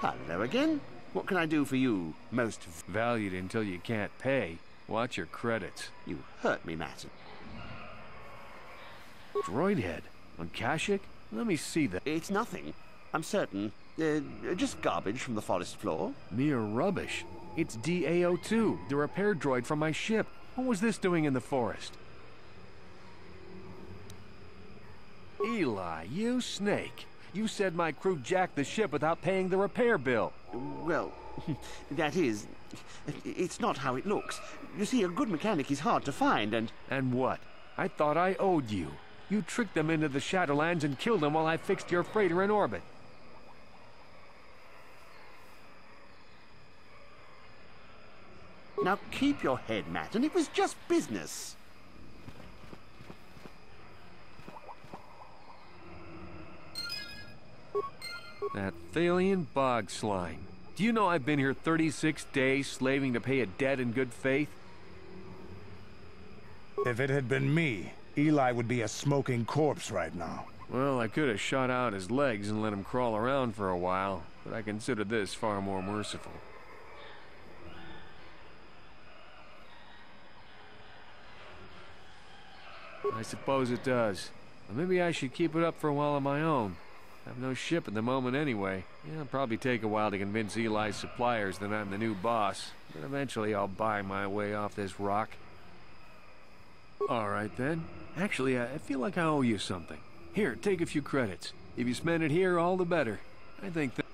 Hello again. What can I do for you, most Valued until you can't pay. Watch your credits. You hurt me, Matson. Droid head? On Kashyyyk? Let me see that. It's nothing. I'm certain. Just garbage from the forest floor. Mere rubbish. It's DAO2, the repair droid from my ship. What was this doing in the forest? Eli, you snake. You said my crew jacked the ship without paying the repair bill. Well, that is... It's not how it looks. You see, a good mechanic is hard to find, and... And what? I thought I owed you. You tricked them into the Shadowlands and killed them while I fixed your freighter in orbit. Now keep your head, Matt, and it was just business. That Thalian bog slime. Do you know I've been here 36 days slaving to pay a debt in good faith? If it had been me, Eli would be a smoking corpse right now. Well, I could have shot out his legs and let him crawl around for a while, but I consider this far more merciful. I suppose it does. But maybe I should keep it up for a while on my own. I have no ship at the moment anyway. Yeah, it'll probably take a while to convince Eli's suppliers that I'm the new boss, but eventually I'll buy my way off this rock. Alright then. Actually, I feel like I owe you something. Here, take a few credits. If you spend it here, all the better. I think that...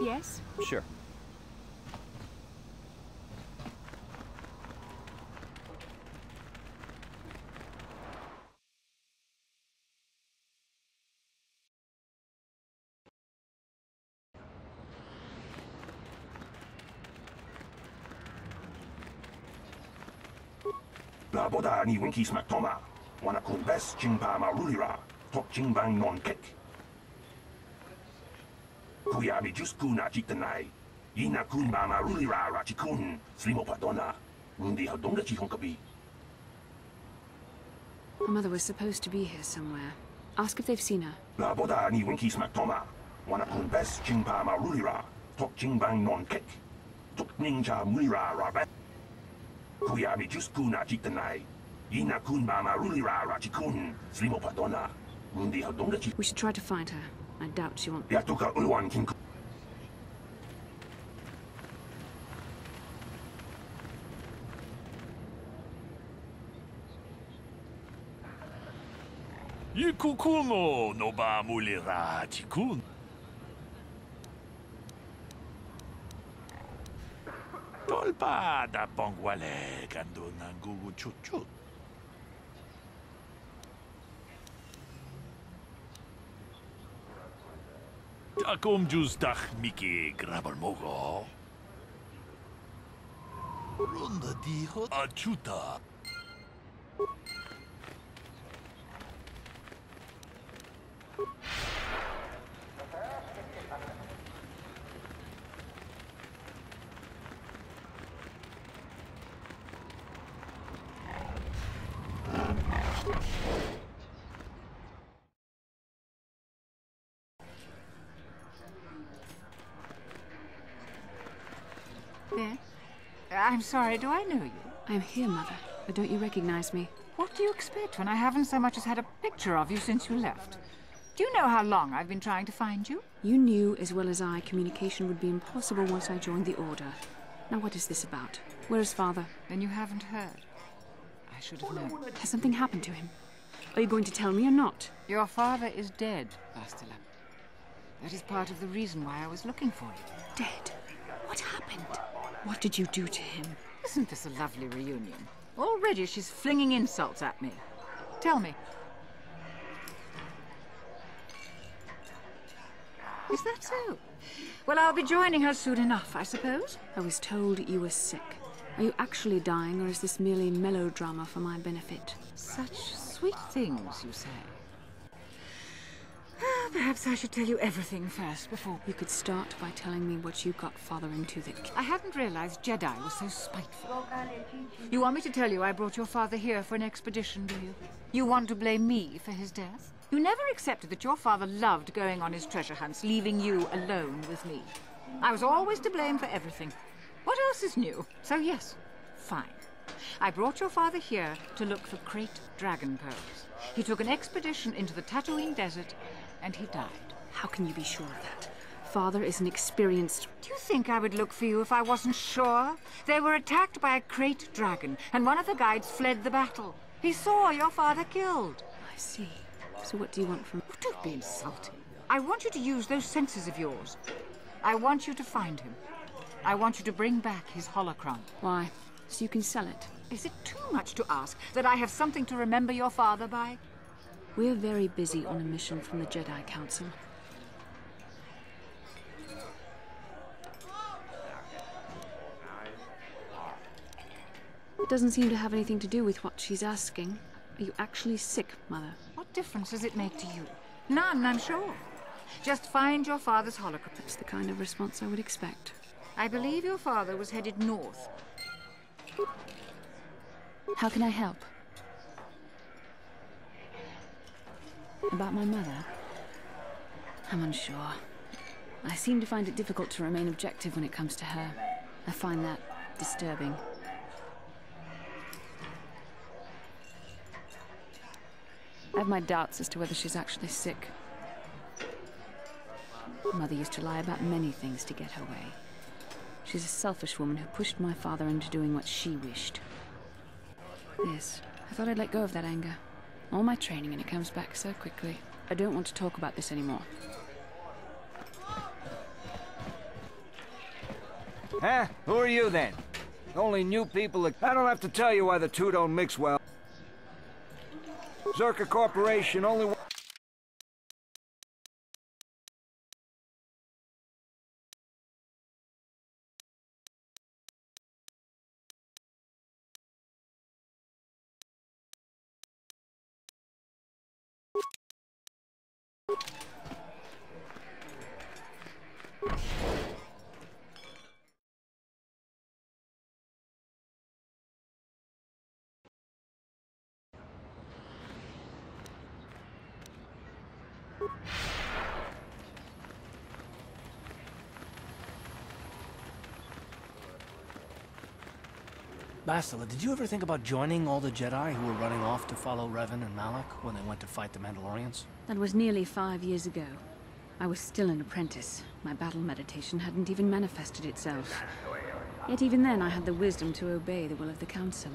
Yes? Sure. La boda ni winki smack toma. Wana kun bes chingpa ma rulira. Tok chingbang non kek. Kuya mi just kuna chitanai. Yina kun ba ma rulira rachikun. Slimo padona. Rundi hadonga chihonkabi. Her mother was supposed to be here somewhere. Ask if they've seen her. La boda ni winki smack toma. Wana kun bes chingpa ma rulira. Tok chingbang non kek. Tok ninja mulira rabat. Kuya mi just kuna chitanai. Yina kun ba ma rulira rachikun. Slimo padona. Rundi hadonga chih. We should try to find her. I doubt she wants... Yatuka ulwan king. Ikukuno no ba mulira chikun. Tolpa da pongwale kando nangugu chuchut. Takom justach miki grabalmogo. Ronda dijo achuta. There? I'm sorry, do I know you? I am here, Mother. But don't you recognize me? What do you expect when I haven't so much as had a picture of you since you left? Do you know how long I've been trying to find you? You knew as well as I communication would be impossible once I joined the Order. Now what is this about? Where is Father? Then you haven't heard. I should have known. Has something happened to him? Are you going to tell me or not? Your father is dead, Bastila. That is part of the reason why I was looking for you. Dead? What happened? What did you do to him? Isn't this a lovely reunion? Already she's flinging insults at me. Tell me. Is that so? Well, I'll be joining her soon enough, I suppose. I was told you were sick. Are you actually dying, or is this merely melodrama for my benefit? Such sweet things, you say. Perhaps I should tell you everything first before... You could start by telling me what you got Father into that... I hadn't realized Jedi was so spiteful. You want me to tell you I brought your father here for an expedition, do you? You want to blame me for his death? You never accepted that your father loved going on his treasure hunts, leaving you alone with me. I was always to blame for everything. What else is new? So yes, fine. I brought your father here to look for Krayt dragon pearls. He took an expedition into the Tatooine desert, and he died. How can you be sure of that? Father is an experienced... Do you think I would look for you if I wasn't sure? They were attacked by a Krayt dragon, and one of the guides fled the battle. He saw your father killed. I see. So what do you want from... Oh, don't be insulting. I want you to use those senses of yours. I want you to find him. I want you to bring back his holocron. Why? So you can sell it? Is it too much to ask that I have something to remember your father by? We're very busy on a mission from the Jedi Council. doesn't seem to have anything to do with what she's asking. Are you actually sick, Mother? What difference does it make to you? None, I'm sure. Just find your father's holocron. That's the kind of response I would expect. I believe your father was headed north. How can I help? About my mother? I'm unsure. I seem to find it difficult to remain objective when it comes to her. I find that disturbing. I have my doubts as to whether she's actually sick. Mother used to lie about many things to get her way. She's a selfish woman who pushed my father into doing what she wished. Yes, I thought I'd let go of that anger. All my training and it comes back so quickly. I don't want to talk about this anymore. Huh? Who are you then? Only new people that... I don't have to tell you why the two don't mix well. Zerka Corporation only... Bastila, did you ever think about joining all the Jedi who were running off to follow Revan and Malak when they went to fight the Mandalorians? That was nearly 5 years ago. I was still an apprentice. My battle meditation hadn't even manifested itself. Yet even then I had the wisdom to obey the will of the Council.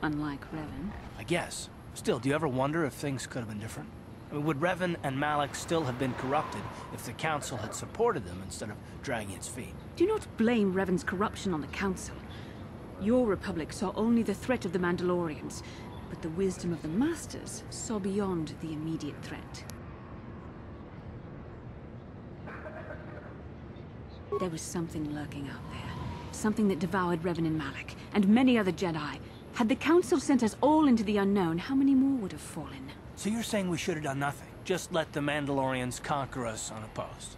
Unlike Revan. I guess. Still, do you ever wonder if things could have been different? I mean, would Revan and Malak still have been corrupted if the Council had supported them instead of dragging its feet? Do not blame Revan's corruption on the Council. Your Republic saw only the threat of the Mandalorians, but the wisdom of the Masters saw beyond the immediate threat. There was something lurking out there. Something that devoured Revan and Malak, and many other Jedi. Had the Council sent us all into the unknown, how many more would have fallen? So you're saying we should have done nothing? Just let the Mandalorians conquer us unopposed?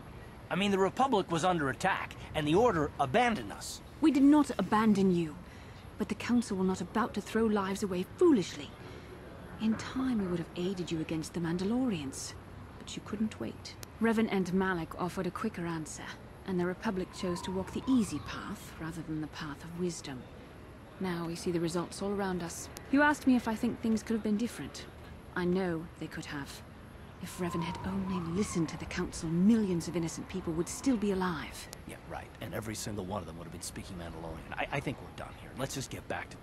I mean, the Republic was under attack, and the Order abandoned us. We did not abandon you. But the Council were not about to throw lives away foolishly. In time, we would have aided you against the Mandalorians. But you couldn't wait. Revan and Malak offered a quicker answer, and the Republic chose to walk the easy path rather than the path of wisdom. Now we see the results all around us. You asked me if I think things could have been different. I know they could have. If Revan had only listened to the Council, millions of innocent people would still be alive. Yeah, right. And every single one of them would have been speaking Mandalorian. I think we're done here. Let's just get back to...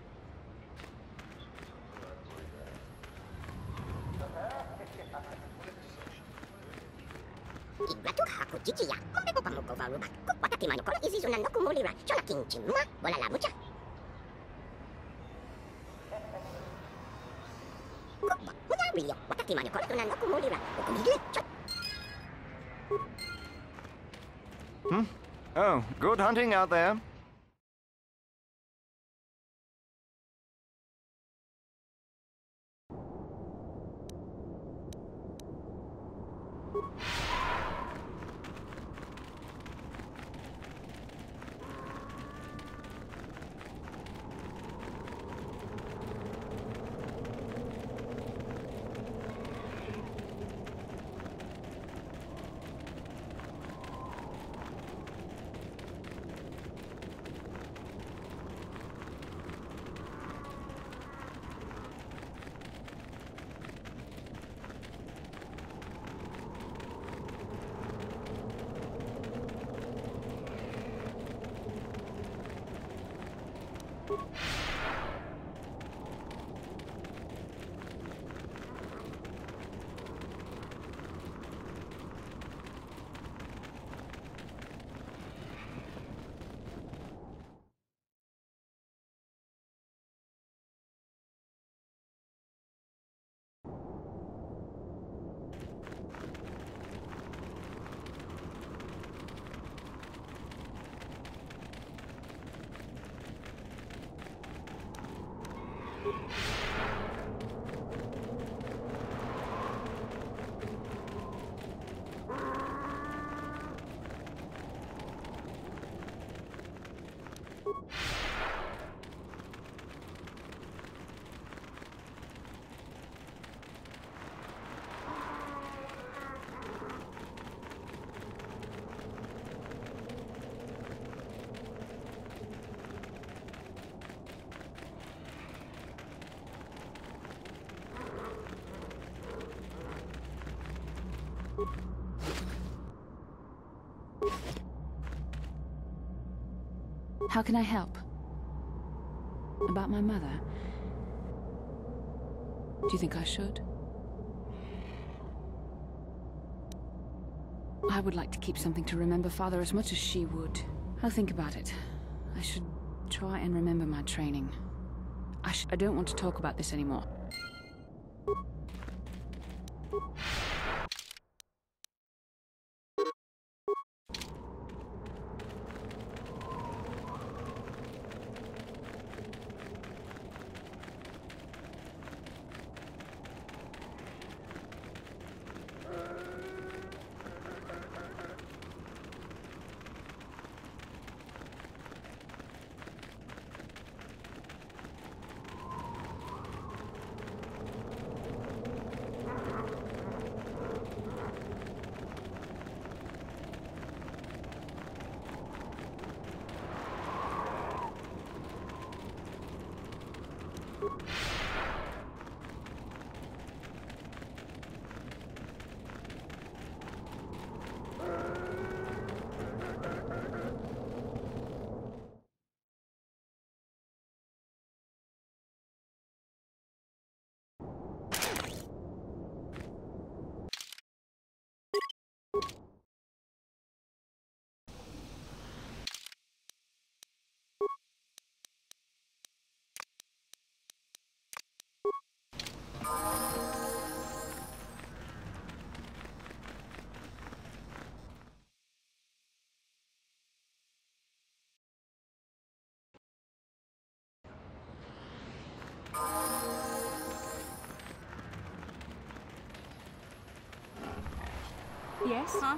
Oh, good hunting out there. How can I help? About my mother? Do you think I should? I would like to keep something to remember Father as much as she would. I'll think about it. I should try and remember my training. I don't want to talk about this anymore. Yes? Huh?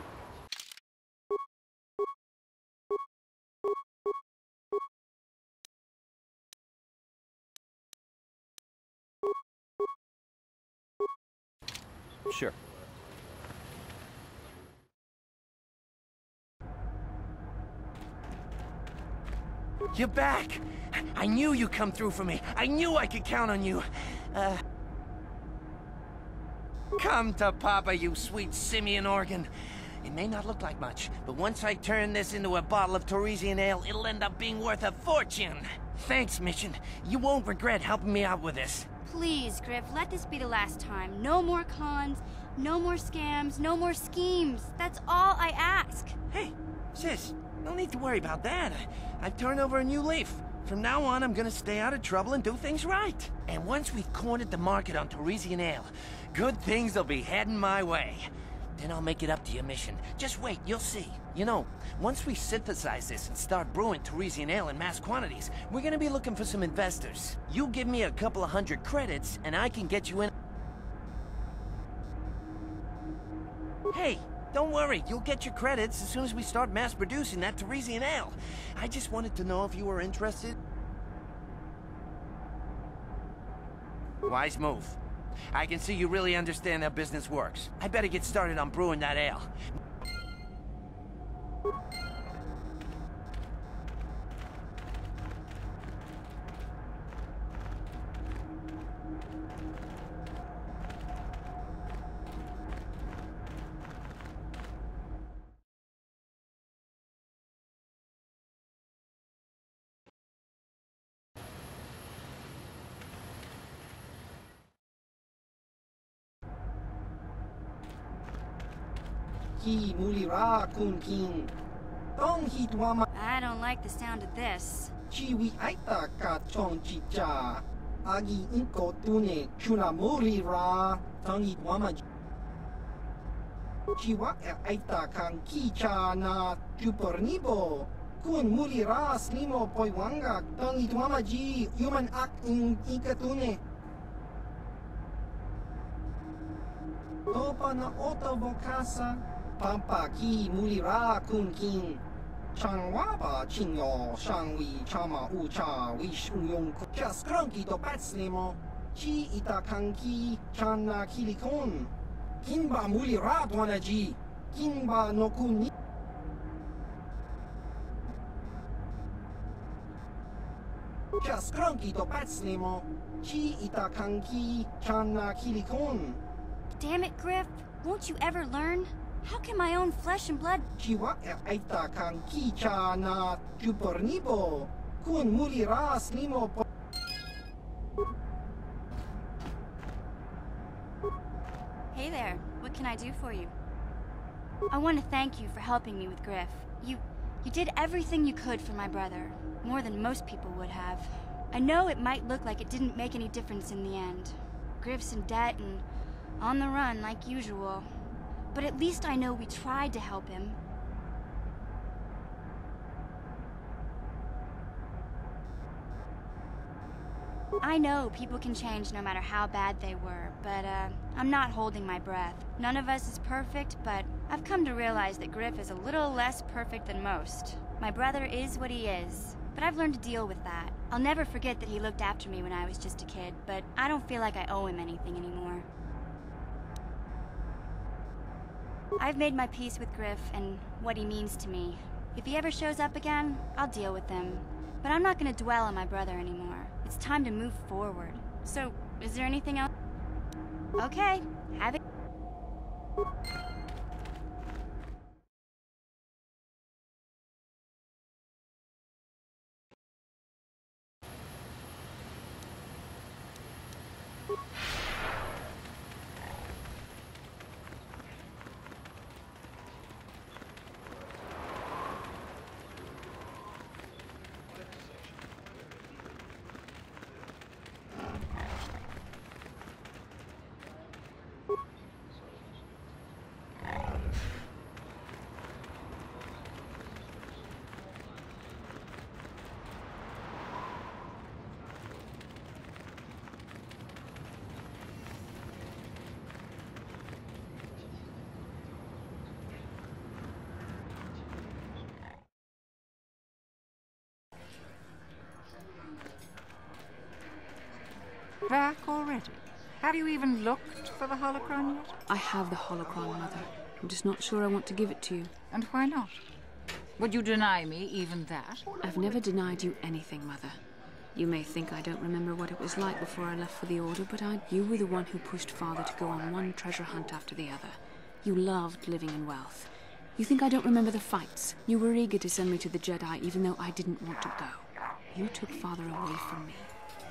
Sure. You're back! I knew you'd come through for me. I knew I could count on you. Come to Papa, you sweet simian organ. It may not look like much, but once I turn this into a bottle of Torresian ale, it'll end up being worth a fortune. Thanks, Mission. You won't regret helping me out with this. Please, Griff, let this be the last time. No more cons, no more scams, no more schemes. That's all I ask. Hey, sis, no need to worry about that. I've turned over a new leaf. From now on, I'm gonna stay out of trouble and do things right. And once we've cornered the market on Torresian ale, good things will be heading my way. Then I'll make it up to your Mission. Just wait, you'll see. You know, once we synthesize this and start brewing Torresian ale in mass quantities, we're gonna be looking for some investors. You give me a couple of 100 credits, and I can get you in... Hey, don't worry, you'll get your credits as soon as we start mass producing that Torresian ale. I just wanted to know if you were interested. Wise move. I can see you really understand how business works. I better get started on brewing that ale. I don't like the sound of this. Chiwi aita ka chong chicha. Agi inko tune chuna mulira. Tangi wama. Chiwa aita kan kicha na chupornibo. Kun mulira slimo poiwanga. Tangi wama ji human act in ikatune. Topa na oto bokasa. Pampa ki mulira kun king. Changwaba chinyo shangwi chama ucha wish uyong just cranky to patslimo. Chi itakanki chana kilikon. Kinba mulira wanaji. Kinba no kuni. Just cranky to patslimo. Chi itakanki chana kilikon. Damn it, Griff. Won't you ever learn? How can my own flesh and blood... Jiwa aita kang kicha na jupornibo. Kun mulira slimo po... Hey there. What can I do for you? I want to thank you for helping me with Griff. You did everything you could for my brother. More than most people would have. I know it might look like it didn't make any difference in the end. Griff's in debt and on the run like usual. But at least I know we tried to help him. I know people can change no matter how bad they were, but I'm not holding my breath. None of us is perfect, but I've come to realize that Griff is a little less perfect than most. My brother is what he is, but I've learned to deal with that. I'll never forget that he looked after me when I was just a kid, but I don't feel like I owe him anything anymore. I've made my peace with Griff and what he means to me. If he ever shows up again, I'll deal with him. But I'm not going to dwell on my brother anymore. It's time to move forward. So, is there anything else? Okay, have it. Back already? Have you even looked for the holocron yet? I have the holocron, Mother. I'm just not sure I want to give it to you. And why not? Would you deny me even that? I've never denied you anything, Mother. You may think I don't remember what it was like before I left for the Order, but you were the one who pushed Father to go on one treasure hunt after the other. You loved living in wealth. You think I don't remember the fights? You were eager to send me to the Jedi even though I didn't want to go. You took Father away from me.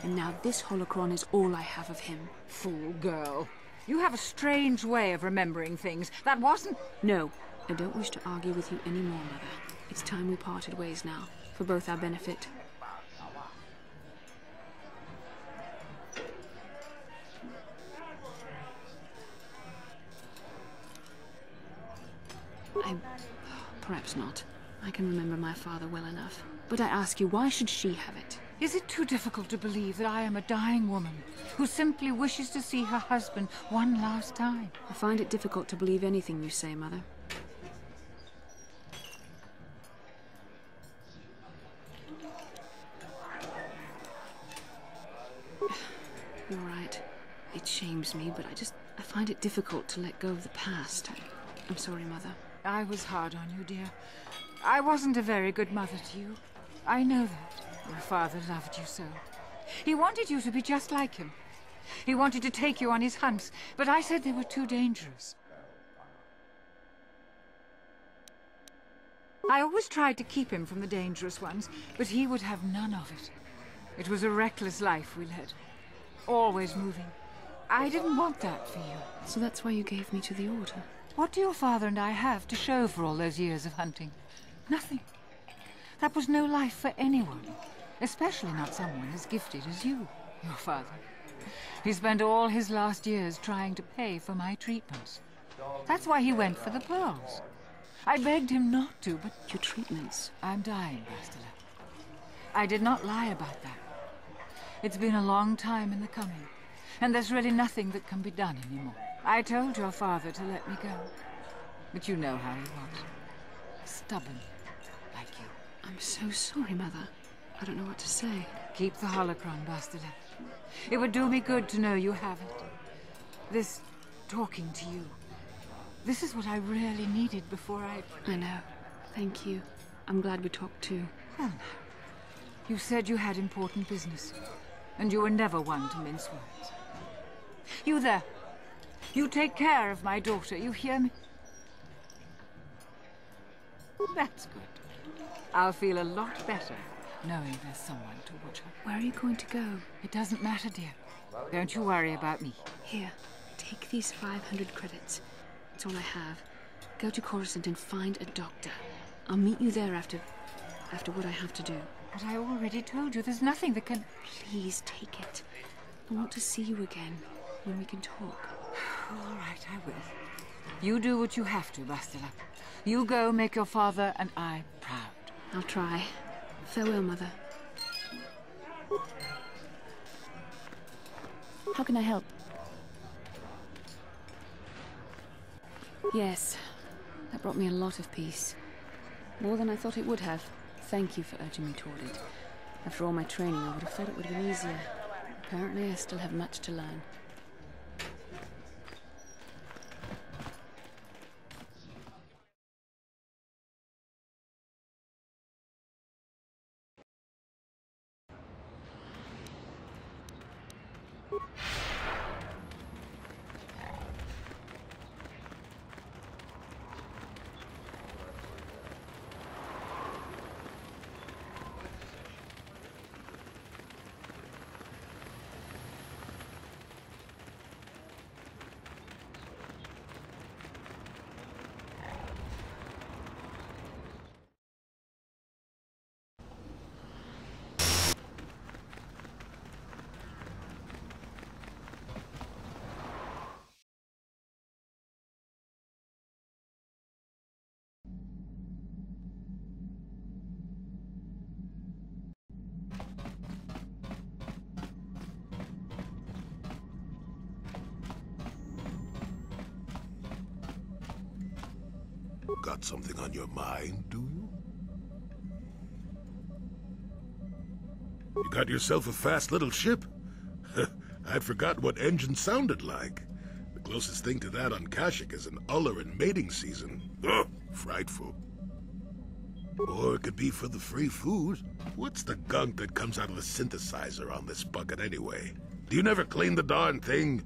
And now this holocron is all I have of him. Fool girl. You have a strange way of remembering things. That wasn't... No, I don't wish to argue with you anymore, Mother. It's time we parted ways now, for both our benefit. Perhaps not. I can remember my father well enough. But I ask you, why should she have it? Is it too difficult to believe that I am a dying woman who simply wishes to see her husband one last time? I find it difficult to believe anything you say, Mother. You're right. It shames me, but I find it difficult to let go of the past. I'm sorry, Mother. I was hard on you, dear. I wasn't a very good mother to you. I know that. Your father loved you so. He wanted you to be just like him. He wanted to take you on his hunts, but I said they were too dangerous. I always tried to keep him from the dangerous ones, but he would have none of it. It was a reckless life we led. Always moving. I didn't want that for you. So that's why you gave me to the Order? What do your father and I have to show for all those years of hunting? Nothing. That was no life for anyone. Especially not someone as gifted as you, your father. He spent all his last years trying to pay for my treatments. That's why he went for the pearls. I begged him not to, but... Your treatments? I'm dying, Bastila. I did not lie about that. It's been a long time in the coming, and there's really nothing that can be done anymore. I told your father to let me go, but you know how he was. Stubborn, like you. I'm so sorry, Mother. I don't know what to say. Keep the holocron, Bastila. It would do me good to know you have it. This talking to you. This is what I really needed before I know. Thank you. I'm glad we talked too. Well, now. You said you had important business, and you were never one to mince words. You there. You take care of my daughter, you hear me? That's good. I'll feel a lot better knowing there's someone to watch her. Where are you going to go? It doesn't matter, dear. Don't you worry about me. Here, take these 500 credits. It's all I have. Go to Coruscant and find a doctor. I'll meet you there after what I have to do. But I already told you there's nothing that can... Please take it. I want to see you again, when we can talk. All right, I will. You do what you have to, Bastila. You go make your father and I proud. I'll try. Farewell, Mother. How can I help? Yes, that brought me a lot of peace. More than I thought it would have. Thank you for urging me toward it. After all my training, I would have thought it would have been easier. Apparently, I still have much to learn. Got something on your mind, do you? You got yourself a fast little ship? I'd forgotten what engine sounded like. The closest thing to that on Kashyyyk is an uller in mating season. Ugh, frightful. Or it could be for the free food. What's the gunk that comes out of the synthesizer on this bucket anyway? Do you never clean the darn thing?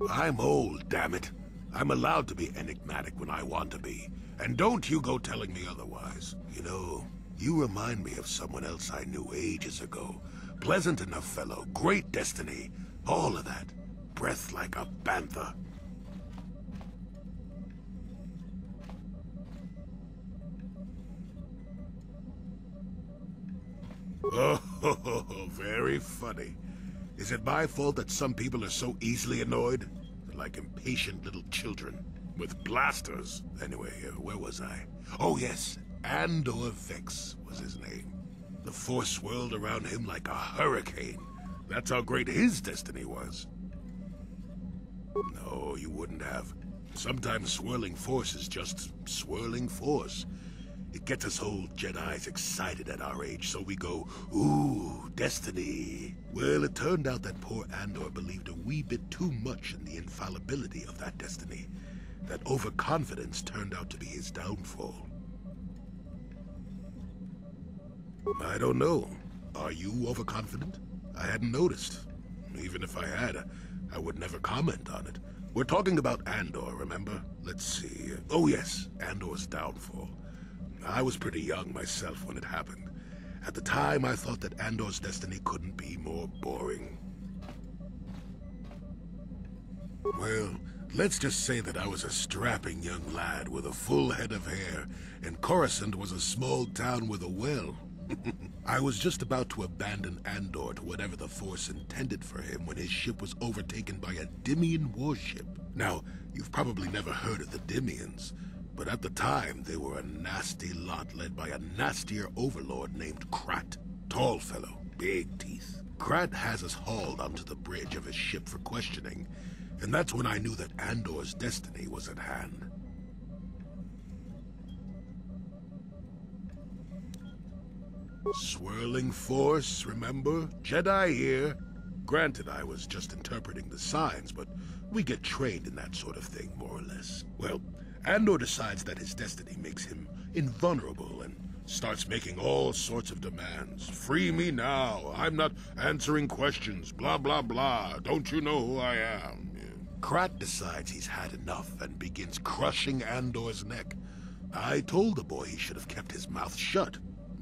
I'm old, damn it. I'm allowed to be enigmatic when I want to be. And don't you go telling me otherwise. You know, you remind me of someone else I knew ages ago. Pleasant enough fellow, great destiny, all of that. Breath like a bantha. Oh, very funny. Is it my fault that some people are so easily annoyed? Like impatient little children with blasters. Anyway, where was I? Oh yes, Andor Vex was his name. The Force swirled around him like a hurricane. That's how great his destiny was. No, you wouldn't have. Sometimes swirling force is just swirling force. It gets us old Jedis excited at our age, so we go, ooh, destiny. Well, it turned out that poor Andor believed a wee bit too much in the infallibility of that destiny. That overconfidence turned out to be his downfall. I don't know. Are you overconfident? I hadn't noticed. Even if I had, I would never comment on it. We're talking about Andor, remember? Let's see. Oh yes, Andor's downfall. I was pretty young myself when it happened. At the time, I thought that Andor's destiny couldn't be more boring. Well, let's just say that I was a strapping young lad with a full head of hair, and Coruscant was a small town with a well. I was just about to abandon Andor to whatever the Force intended for him when his ship was overtaken by a Dimian warship. Now, you've probably never heard of the Dimians, but at the time, they were a nasty lot led by a nastier overlord named Krat. Tall fellow, big teeth. Krat has us hauled onto the bridge of his ship for questioning, and that's when I knew that Andor's destiny was at hand. Swirling force, remember? Jedi here. Granted, I was just interpreting the signs, but we get trained in that sort of thing, more or less. Well, Andor decides that his destiny makes him invulnerable, and Starts making all sorts of demands. Free me now. I'm not answering questions. Blah, blah, blah. Don't you know who I am? Krat decides he's had enough and begins crushing Andor's neck. I told the boy he should have kept his mouth shut.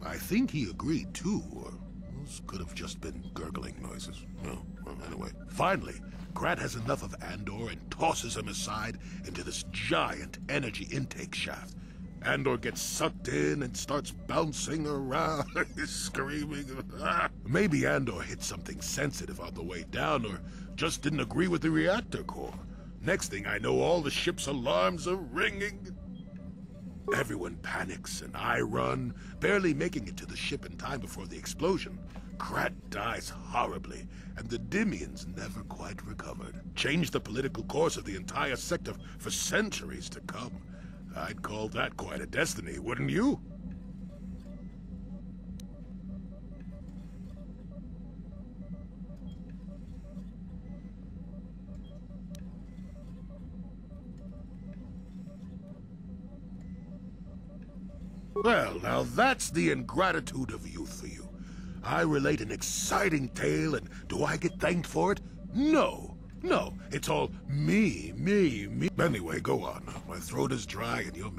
I think he agreed too, or those could have just been gurgling noises. No, well, anyway. Finally, Krat has enough of Andor and tosses him aside into this giant energy intake shaft. Andor gets sucked in and starts bouncing around, screaming. Maybe Andor hit something sensitive on the way down, or just didn't agree with the reactor core. Next thing I know, all the ship's alarms are ringing. Everyone panics, and I run, barely making it to the ship in time before the explosion. Krat dies horribly, and the Dymians never quite recovered. Changed the political course of the entire sector for centuries to come. I'd call that quite a destiny, wouldn't you? Well, now that's the ingratitude of youth for you. I relate an exciting tale, and do I get thanked for it? No. No, it's all me. Anyway, go on. My throat is dry and you're...